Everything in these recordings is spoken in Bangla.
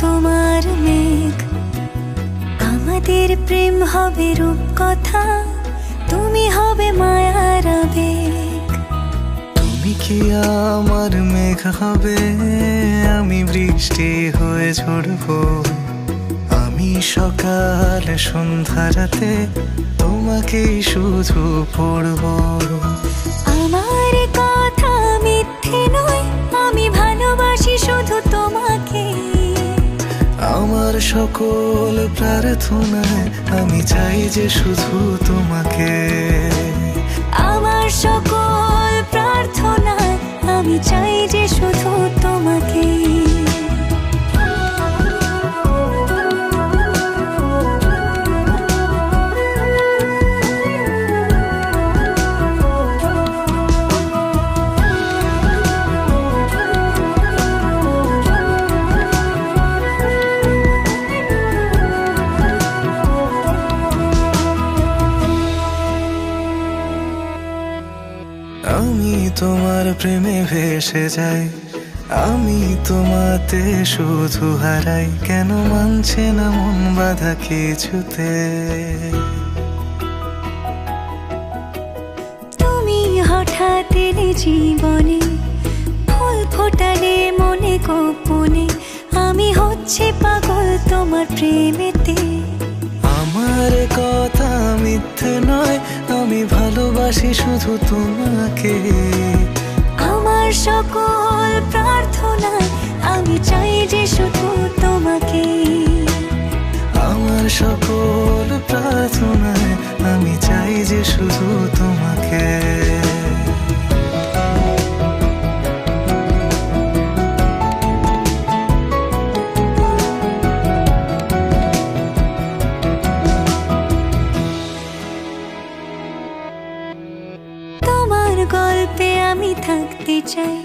তোমার মেঘ, আমাদের প্রেম হবে রূপকথা, তুমি হবে মায়ার আবেগ। তুমি কি আমার মেঘ হবে, আমি বৃষ্টি হয়ে ঝরবো। আমি সকাল সন্ধ্যা রাতে তোমাকেই শুধু পড়বো। আমার কথা মিথ্যে নয়, আমি ভালোবাসি শুধু তোমাকে। আমার সকল প্রার্থনায় আমি চাই যে শুধু তোমাকে। আমার সকল প্রার্থনায় আমি চাই যে শুধু তোমাকে। আমি তোমার প্রেমে ভেসে যাই, আমি তোমাতে শুধু হারাই। কেন মানছে না মন বাধা কিছুতে? তুমি হঠাৎ এলে জীবনে, ফুল ফোটালে মনে গোপনে, আমি হচ্ছে পাগল তোমার প্রেমেতে। আমার কথা মিথ্যে নয়, আমি ভালোবাসি শুধু তোমাকে। আমার সকল প্রার্থনায় আমি চাই যে শুধু তোমাকে। আমার সকল প্রার্থনায় আমি চাই যে শুধু তোমাকে। তোমার গল্পে আমি থাকতে চাই,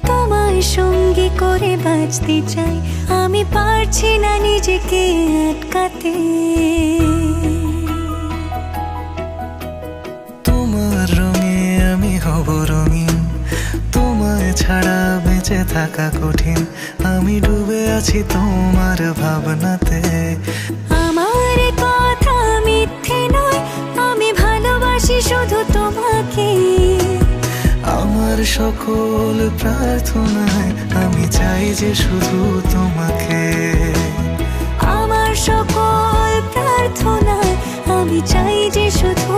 তোমার সঙ্গী করে বাঁচতে চাই। আমি পারছি না নিজেকে আটকাতে। তোমার রঙে আমি হব রঙিন, তোমায় ছাড়া বেঁচে থাকা কঠিন। আমি ডুবে আছি তোমার ভাবনাতে। আমার কথা মিথ্যে নয়, আমি ভালোবাসি শুধু তোমাকে। আমার সকল প্রার্থনায় আমি চাই যে শুধু তোমাকে। আমার সকল প্রার্থনায় আমি চাই যে শুধু